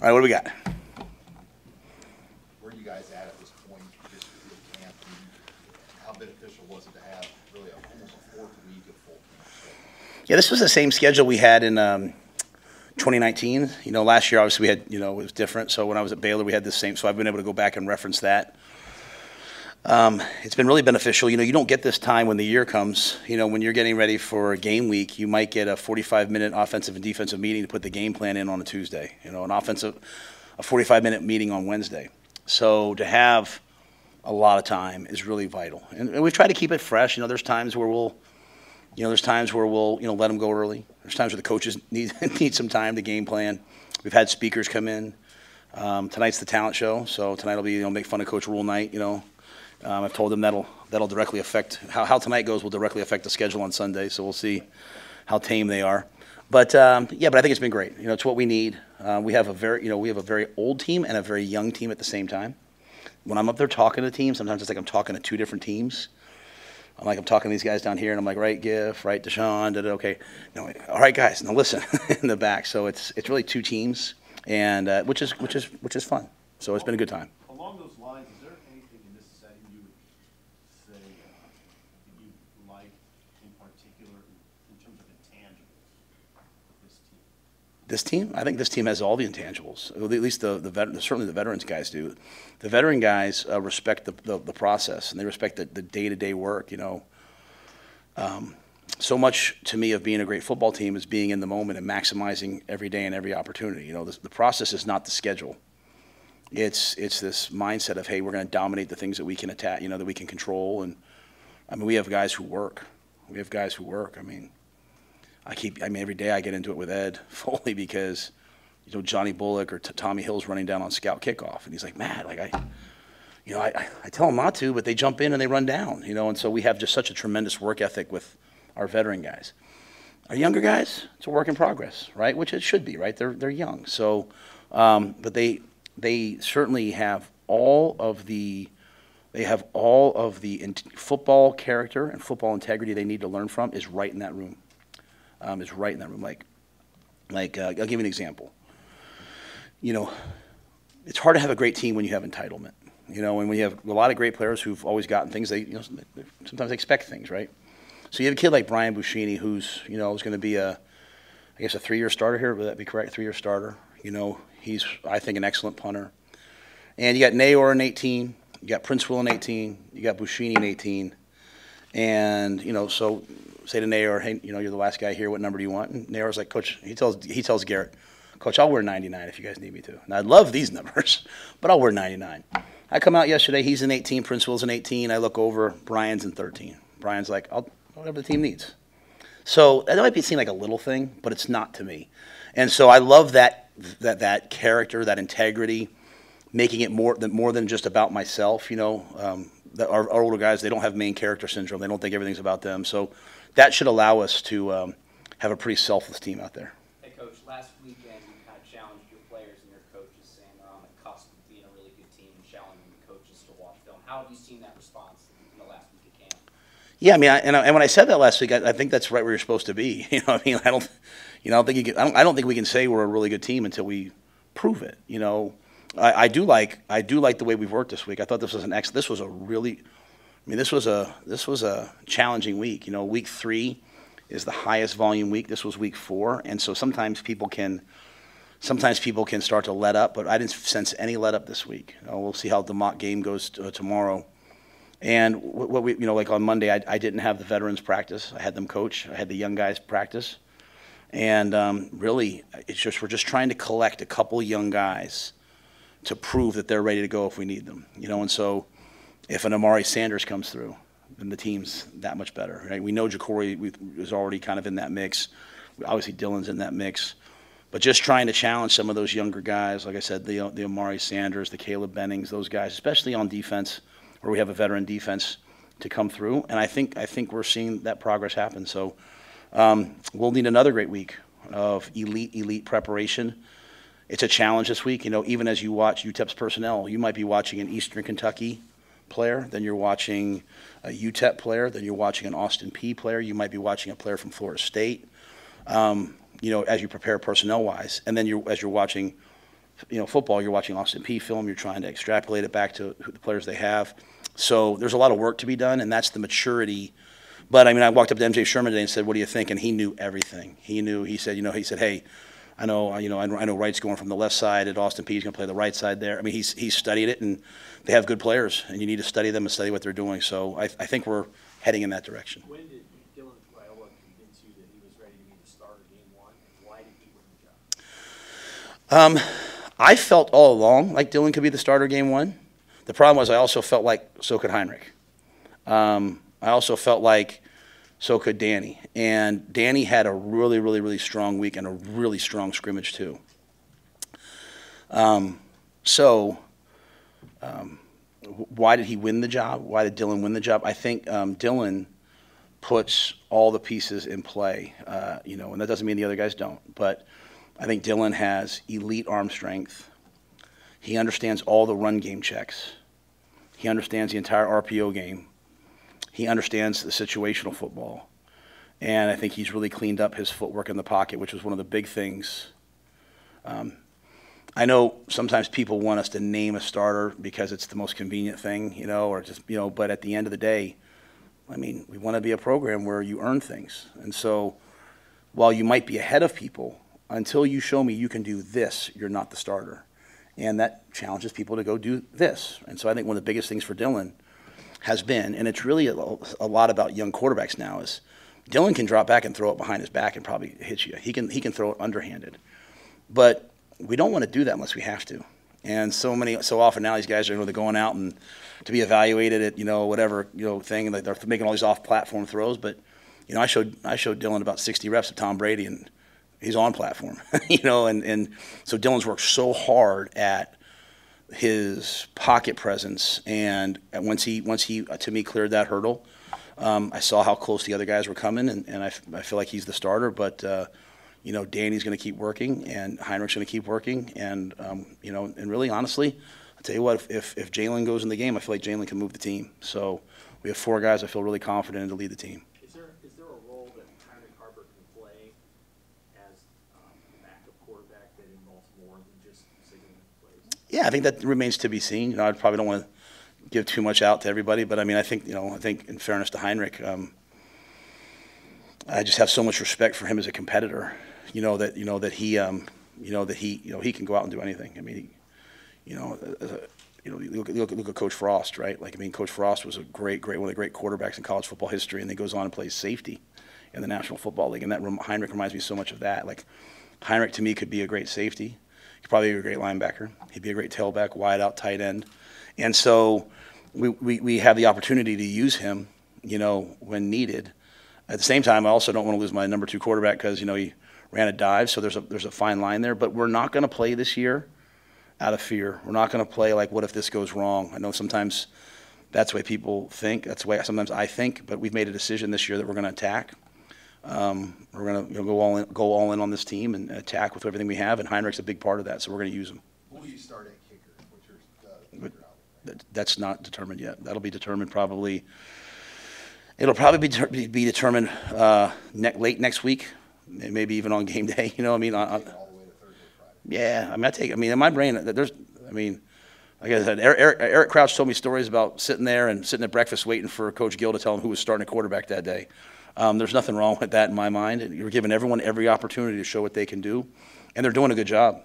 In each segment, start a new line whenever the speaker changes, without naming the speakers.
right, what do we got?
Where are you guys at this point this with camp? And how beneficial was it to have really almost a fourth week of full camp?
Yeah, this was the same schedule we had in 2019. Last year obviously we had, it was different. So when I was at Baylor, we had the same. So I've been able to go back and reference that. It's been really beneficial. You don't get this time when the year comes. When you're getting ready for a game week, you might get a 45-minute offensive and defensive meeting to put the game plan in on a Tuesday. A 45-minute meeting on Wednesday. So to have a lot of time is really vital. And we've tried to keep it fresh. There's times where we'll let them go early. There's times where the coaches need some time to game plan. We've had speakers come in. Tonight's the talent show, so tonight will be make fun of Coach Rhule night. I've told them that'll directly affect how tonight goes will directly affect the schedule on Sunday. So we'll see how tame they are. But I think it's been great. It's what we need. We have a very old team and a very young team at the same time. When I'm up there talking to the team, sometimes it's like I'm talking to two different teams. I'm talking to these guys down here, and I'm like, right, Giff, right, Deshaun, okay. No, all right, guys, now listen in the back. So it's really two teams, and which is fun. So it's been a good time.
Along those lines, is there anything in this setting you would say that you like in particular in terms of intangibles of this team?
This team? I think this team has all the intangibles. At least certainly the veterans guys do. The veteran guys respect the process, and they respect the day-to-day work. So much to me of being a great football team is being in the moment and maximizing every day and every opportunity. The process is not the schedule. It's this mindset of, hey, we're going to dominate the things that we can attack, that we can control. And we have guys who work. Every day I get into it with Ed Foley because, Johnny Bullock or Tommy Hill's running down on scout kickoff, and he's like, Matt, I tell them not to, but they jump in and they run down, and so we have just such a tremendous work ethic with our veteran guys. Our younger guys, it's a work in progress, right? Which it should be, right? They're young, so but they certainly have all of the football character and football integrity they need to learn from is right in that room. I'll give you an example. It's hard to have a great team when you have entitlement. And when you have a lot of great players who've always gotten things, they sometimes they expect things, right? So you have a kid like Brian Buschini, who's is going to be a 3-year starter here. Would that be correct? 3-year starter. He's I think an excellent punter. And you got Nayor in 18. You got Prince Will in 18. You got Buschini in 18. And so say to Nayor, hey, you're the last guy here. What number do you want? And Nayor's like, Coach. He tells Garrett, Coach, I'll wear 99 if you guys need me to. And I love these numbers, but I'll wear 99. I come out yesterday. He's in 18. Prince Will's in 18. I look over. Brian's in 13. Brian's like, whatever the team needs. So that might seem like a little thing, but it's not to me. And so I love that character, that integrity, making it more than just about myself. Our older guys, they don't have main character syndrome. They don't think everything's about them. So that should allow us to have a pretty selfless team out there.
Hey, Coach, last weekend you kind of challenged your players and your coaches, saying they're on the cusp of being a really good team and challenging the coaches to watch film. How have you seen that response in the last week of camp?
Yeah, and when I said that last week, I think that's right where you're supposed to be. I don't think we can say we're a really good team until we prove it. I do like the way we've worked this week. I thought this was this was a challenging week. Week 3 is the highest volume week. This was week 4, and so sometimes people can start to let up, but I didn't sense any let up this week. We'll see how the mock game goes tomorrow. And what we, like on Monday, I didn't have the veterans practice. I had them coach. I had the young guys practice, and really, we're just trying to collect a couple young guys to prove that they're ready to go if we need them. And so if an Amari Sanders comes through, then the team's that much better, right? We know Jacory is already kind of in that mix. Obviously, Dylan's in that mix. But just trying to challenge some of those younger guys, like I said, the Amari Sanders, the Caleb Bennings, those guys, especially on defense, where we have a veteran defense to come through. And I think we're seeing that progress happen. So we'll need another great week of elite preparation. It's a challenge this week. Even as you watch UTEP's personnel, you might be watching an Eastern Kentucky player, then you're watching a UTEP player, then you're watching an Austin Peay player, you might be watching a player from Florida State, as you prepare personnel-wise, and then as you're watching football, you're watching Austin Peay film, you're trying to extrapolate it back to the players they have. So there's a lot of work to be done, and that's the maturity. But I walked up to MJ Sherman today and said, "What do you think?" And he knew everything. He said, "Hey, I know Wright's going from the left side at Austin Peay. He's going to play the right side there." He's studied it, and they have good players, and you need to study them and study what they're doing. So I think we're heading in that direction.
When did Dylan Raiola convince you that he was ready to be the starter game one, and why did he win the job?
I felt all along like Dylan could be the starter game one. The problem was I also felt like so could Heinrich. I also felt like so could Danny. And Danny had a really, really, really strong week and a really strong scrimmage too. Why did he win the job? Why did Dylan win the job? I think Dylan puts all the pieces in play, and that doesn't mean the other guys don't. But I think Dylan has elite arm strength. He understands all the run game checks. He understands the entire RPO game. He understands the situational football. And I think he's really cleaned up his footwork in the pocket, which was one of the big things. I know sometimes people want us to name a starter because it's the most convenient thing, but at the end of the day, we want to be a program where you earn things. And so while you might be ahead of people, until you show me you can do this, you're not the starter. And that challenges people to go do this. And so I think one of the biggest things for Dylan has been, and it's really a lot about young quarterbacks now, is Dylan can drop back and throw it behind his back and probably hit you. He can throw it underhanded. But we don't want to do that unless we have to. And so often now these guys are they're going out and to be evaluated at whatever thing, and they're making all these off-platform throws. But I showed Dylan about 60 reps of Tom Brady, and he's on platform. And so Dylan's worked so hard at his pocket presence, and once he to me cleared that hurdle, I saw how close the other guys were coming, and I feel like he's the starter. But Danny's going to keep working, and Heinrich's going to keep working, and and really honestly, I'll tell you what, if Jalen goes in the game, I feel like Jalen can move the team. So we have 4 guys I feel really confident in to lead the team.
Is there a role that Heinrich Haarberg can play as a backup quarterback that involves more than just signaling plays?
Yeah, I think that remains to be seen. I probably don't want to give too much out to everybody, but I think in fairness to Heinrich, I just have so much respect for him as a competitor. That he can go out and do anything. Look at Coach Frost, right? Coach Frost was a one of the great quarterbacks in college football history, and then goes on and plays safety in the National Football League. And that Heinrich reminds me so much of that. Heinrich to me could be a great safety. He could probably be a great linebacker. He'd be a great tailback, wide out, tight end. And so we have the opportunity to use him, when needed. At the same time, I also don't want to lose my number 2 quarterback because he ran a dive. So there's a fine line there. But we're not going to play this year out of fear. We're not going to play like, what if this goes wrong? I know sometimes that's the way people think. That's the way sometimes I think. But we've made a decision this year that we're going to attack. We're going to go all in on this team and attack with everything we have. And Heinrich's a big part of that. So we're going to use him.
Who do you start at kicker? What's your kicker out?
That's not determined yet. That'll be determined probably. It'll probably be determined late next week, maybe even on game day.
All the way to Thursday, Friday.
Yeah, in my brain, like I said, Eric Crouch told me stories about sitting at breakfast waiting for Coach Gill to tell him who was starting a quarterback that day. There's nothing wrong with that in my mind. You're giving everyone every opportunity to show what they can do, and they're doing a good job.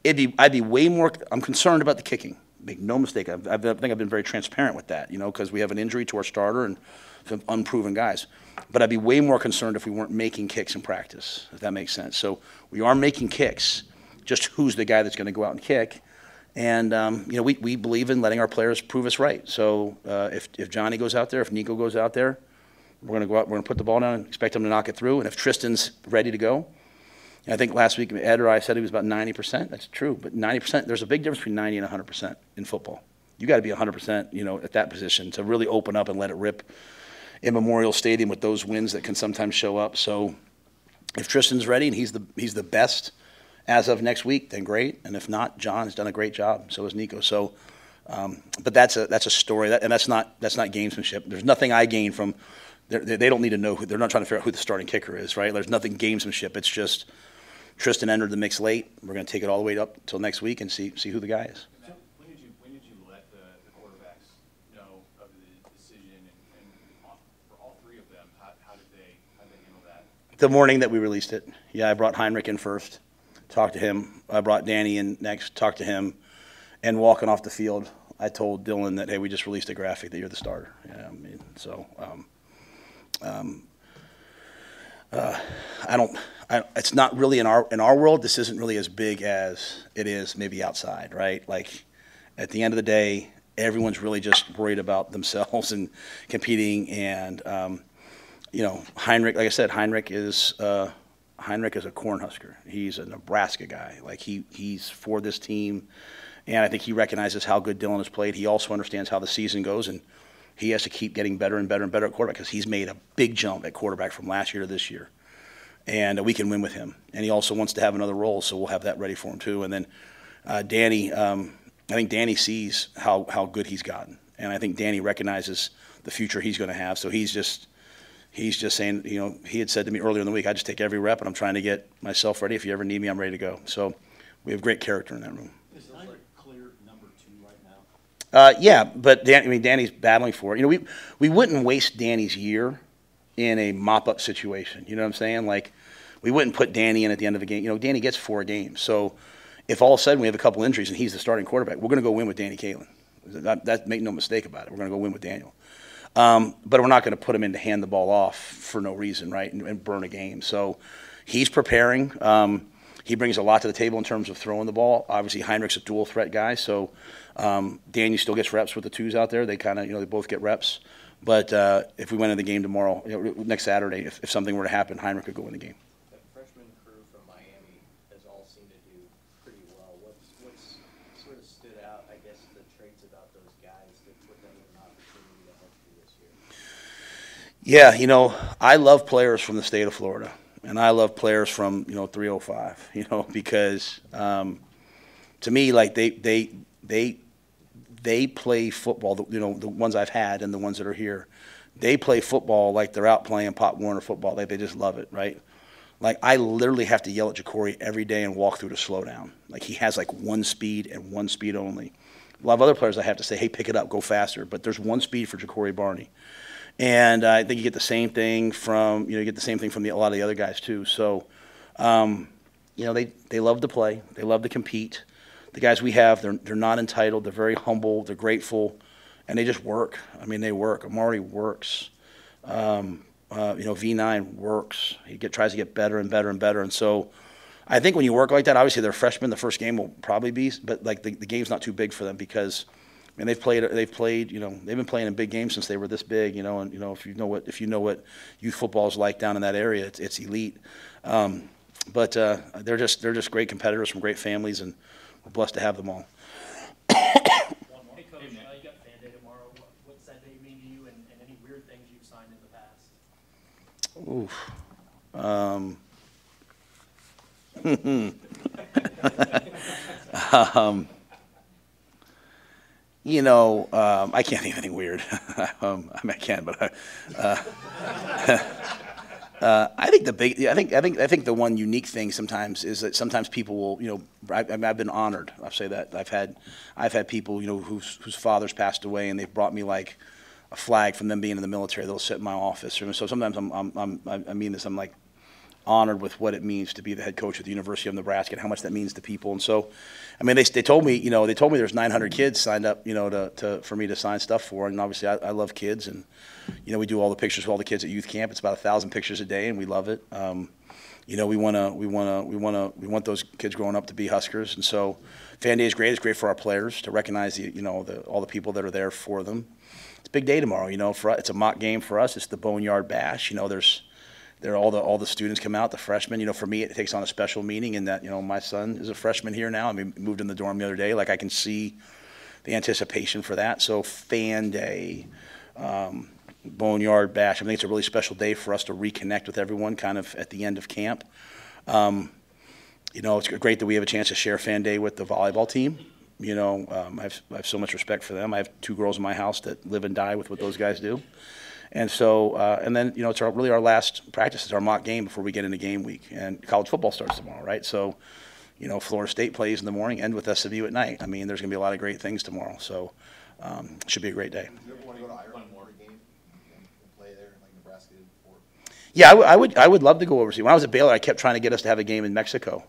I'd be way more. I'm concerned about the kicking. Make no mistake. I think I've been very transparent with that. Because we have an injury to our starter and some unproven guys. But I'd be way more concerned if we weren't making kicks in practice, if that makes sense. So we are making kicks. Just who's the guy that's going to go out and kick? And we believe in letting our players prove us right. So if Johnny goes out there, if Nico goes out there, we're going to go out. We're going to put the ball down and expect him to knock it through. And if Tristan's ready to go, I think last week Ed or I said he was about 90%. That's true, but 90%. There's a big difference between 90 and 100% in football. You got to be 100%, at that position to really open up and let it rip in Memorial Stadium with those winds that can sometimes show up. So if Tristan's ready and he's the best as of next week, then great. And if not, John has done a great job. So has Nico. So, but that's a story, and that's not gamesmanship. There's nothing I gain from. They don't need to know they're not trying to figure out who the starting kicker is, right? There's nothing gamesmanship. It's just Tristan entered the mix late. We're going to take it all the way up until next week and see who the guy is.
Matt, when did you let the quarterbacks know of the decision, and for all three of them, how did they handle that?
The morning that we released it, yeah, I brought Heinrich in first, talked to him. I brought Danny in next, talked to him, and walking off the field, I told Dylan that, hey, we just released a graphic that you're the starter. Yeah, I mean, so it's not really in our world. This isn't really as big as it is maybe outside, right? Like at the end of the day, everyone's really just worried about themselves and competing. And you know, Heinrich, like I said, Heinrich is a Cornhusker. He's a Nebraska guy. Like he's for this team, and I think he recognizes how good Dylan has played. He also understands how the season goes, and he has to keep getting better and better and better at quarterback because he's made a big jump at quarterback from last year to this year. And we can win with him. And he also wants to have another role, so we'll have that ready for him too. And then Danny, I think Danny sees how good he's gotten. And I think Danny recognizes the future he's going to have. So he's just saying, you know, he had said to me earlier in the week, I just take every rep and I'm trying to get myself ready. If you ever need me, I'm ready to go. So we have great character in that room.
Is Heinrich clear number 2 right now?
Yeah, but Danny's battling for it. You know, we wouldn't waste Danny's year in a mop-up situation. You know what I'm saying? Like, we wouldn't put Danny in at the end of a game. You know, Danny gets 4 games. So if all of a sudden we have a couple injuries and he's the starting quarterback, we're going to go win with Danny Kalen. Make no mistake about it. We're going to go win with Daniel. But we're not going to put him in to hand the ball off for no reason, right, and burn a game. So he's preparing. He brings a lot to the table in terms of throwing the ball. Obviously, Heinrich's a dual threat guy, so Daniel still gets reps with the twos out there. They kind of, you know, they both get reps. But if we went in the game tomorrow, you know, next Saturday, if something were to happen, Heinrich could go in the game.
The freshman crew from Miami has all seemed to do pretty well. What's sort of stood out, I guess, the traits about those guys that put them in an opportunity to help you this year?
Yeah, you know, I love players from the state of Florida, and I love players from, you know, 305, you know, because to me, like they play football, you know, the ones I've had and the ones that are here, they play football like they're out playing Pop Warner football. Like they just love it, right? Like I literally have to yell at Ja'Cory every day and walk through to slow down. Like he has like one speed and one speed only. A lot of other players I have to say, hey, pick it up, go faster. But there's one speed for Ja'Cory Barney. And I think you get the same thing from, you know, a lot of the other guys too. So, you know, they love to play. They love to compete. The guys we have, they're not entitled. They're very humble. They're grateful, and they just work. I mean, they work. Amari works. You know, V9 works. He tries to get better and better and better. And so, I think when you work like that, obviously they're freshmen. The first game will probably be, but like the game's not too big for them because, I mean, they've played. You know, they've been playing in big games since they were this big. You know, and you know if you know what youth football is like down in that area, it's elite. But they're just great competitors from great families and. We're blessed to have them all.
Hey, Coach, you got fan day tomorrow. What's that day mean to you, and any weird things you've signed in the past?
You know, I can't think of anything weird. I mean, I can, but I think the one unique thing sometimes is that sometimes people will, you know, I've been honored. I'll say that I've had people, you know, whose fathers passed away, and they've brought me like a flag from them being in the military. They'll sit in my office, so sometimes I mean this. I'm like honored with what it means to be the head coach at the University of Nebraska and how much that means to people. And so, I mean, they told me, you know, there's 900 kids signed up, you know, for me to sign stuff for. And obviously, I love kids, and you know, we do all the pictures of all the kids at youth camp. It's about 1,000 pictures a day, and we love it. You know, we want those kids growing up to be Huskers, and so Fan Day is great. It's great for our players to recognize all the people that are there for them. It's a big day tomorrow. You know, it's a mock game for us. It's the Boneyard Bash. You know, all the students come out, the freshmen. You know, for me, it takes on a special meaning in that, you know, my son is a freshman here now. I mean, moved in the dorm the other day. Like I can see the anticipation for that. So Fan Day. Boneyard Bash. I think it's a really special day for us to reconnect with everyone kind of at the end of camp. You know, it's great that we have a chance to share Fan Day with the volleyball team. You know, I have so much respect for them. I have 2 girls in my house that live and die with what those guys do. And so, and then, you know, it's really our last practice. It's our mock game before we get into game week. And college football starts tomorrow, right? So, you know, Florida State plays in the morning, end with SMU at night. I mean, there's going to be a lot of great things tomorrow. So, should be a great day.
Do you ever want to go to Ireland for a game and play there like Nebraska did before?
Yeah, I would love to go overseas. When I was at Baylor, I kept trying to get us to have a game in Mexico.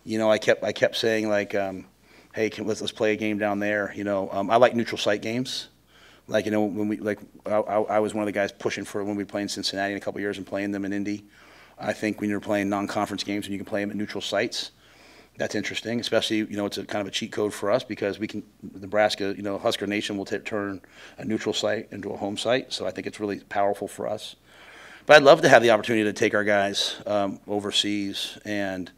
You know, I kept saying like, hey, let's play a game down there. You know, I like neutral site games. Like, you know, when we I was one of the guys pushing for when we played in Cincinnati in a couple of years and playing them in Indy. I think when you're playing non-conference games and you can play them at neutral sites, that's interesting. Especially, you know, it's a kind of a cheat code for us because we can Nebraska, you know, Husker Nation will turn a neutral site into a home site. So I think it's really powerful for us. But I'd love to have the opportunity to take our guys overseas and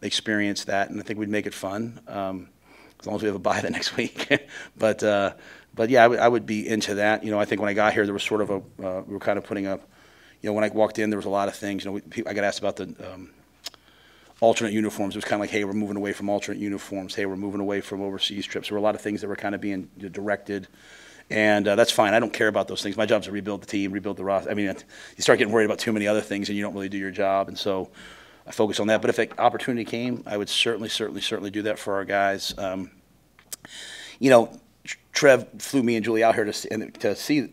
experience that, and I think we'd make it fun as long as we have a bye the next week. But yeah, I would be into that. You know, I think when I got here, there was sort of we were kind of putting up, you know, when I walked in, there was a lot of things. You know, I got asked about the alternate uniforms. It was kind of like, hey, we're moving away from alternate uniforms. Hey, we're moving away from overseas trips. There were a lot of things that were kind of being directed, and that's fine. I don't care about those things. My job is to rebuild the team, rebuild the roster. I mean, you start getting worried about too many other things, and you don't really do your job, and so I focus on that. But if an opportunity came, I would certainly do that for our guys. You know, Trev flew me and Julie out here to see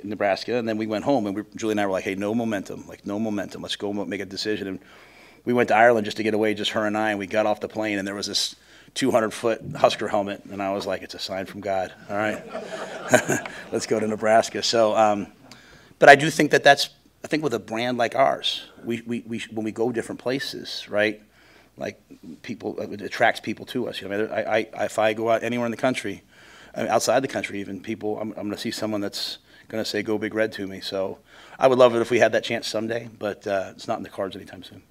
Nebraska, and then we went home, and Julie and I were like, hey, no momentum. Let's go make a decision. And we went to Ireland just to get away, just her and I, and we got off the plane, and there was this 200-foot Husker helmet, and I was like, it's a sign from God. All right, let's go to Nebraska. So, but I do think I think with a brand like ours, we when we go different places, right? Like people, it attracts people to us. You know, if I go out anywhere in the country, outside the country, even people, I'm going to see someone that's going to say "Go Big Red" to me. So I would love it if we had that chance someday, but it's not in the cards anytime soon.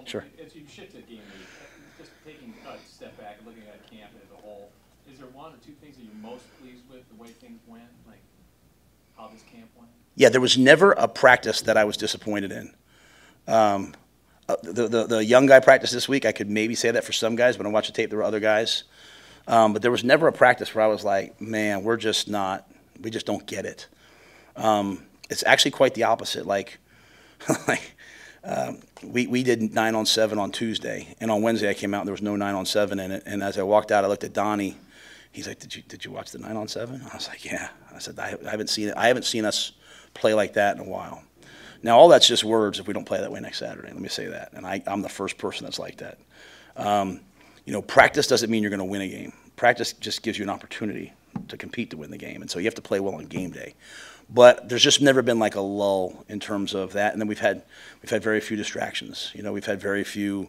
Sure.
As you shift to game week, just taking a step back and looking at camp as a whole, is there one or two things that you're most pleased with the way things went, like how this camp went?
Yeah, there was never a practice that I was disappointed in. The young guy practice this week, I could maybe say that for some guys, but I watched the tape, there were other guys. But there was never a practice where I was like, man, we just don't get it. It's actually quite the opposite. Like we did 9-on-7 on Tuesday, and on Wednesday I came out and there was no 9-on-7 in it. And as I walked out, I looked at Donnie. He's like, did you watch the 9-on-7? I was like, yeah. I said, I haven't seen it. I haven't seen us play like that in a while. Now, all that's just words if we don't play that way next Saturday. Let me say that. And I'm the first person that's like that. You know, practice doesn't mean you're going to win a game. Practice just gives you an opportunity to compete to win the game. And so you have to play well on game day. But there's just never been like a lull in terms of that. And then we've had very few distractions. You know, we've had very few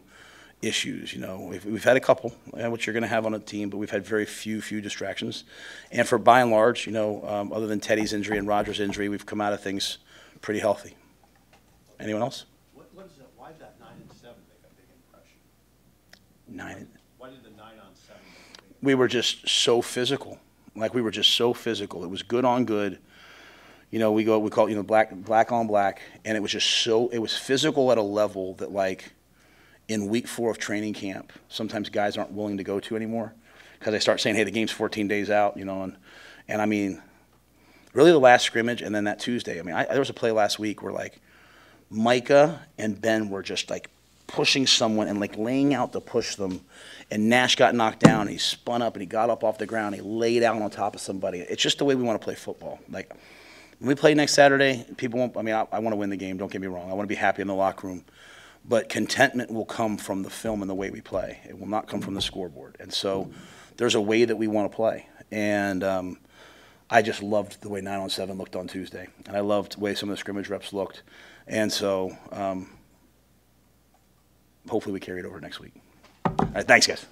issues. You know, we've had a couple, which you're going to have on a team, but we've had very few distractions. And for by and large, you know, other than Teddy's injury and Roger's injury, we've come out of things pretty healthy. Anyone else?
Why did that 9-7 make a big impression? Why did the 9-on-7 make a big impression?
We were just so physical. Like we were just so physical. It was good on good. You know, we call it, you know, black on black, and it was just it was physical at a level that like in week 4 of training camp, sometimes guys aren't willing to go to anymore because they start saying, hey, the game's 14 days out, you know, and I mean, really the last scrimmage and then that Tuesday. I mean, there was a play last week where like Micah and Ben were just like pushing someone and like laying out to push them, and Nash got knocked down, and he spun up and he got up off the ground, he laid out on top of somebody. It's just the way we want to play football. Like when we play next Saturday, people won't, I mean, I want to win the game, don't get me wrong. I want to be happy in the locker room. But contentment will come from the film and the way we play. It will not come from the scoreboard. And so there's a way that we want to play. And I just loved the way 9-on-7 looked on Tuesday. And I loved the way some of the scrimmage reps looked. And so hopefully we carry it over next week. All right, thanks, guys.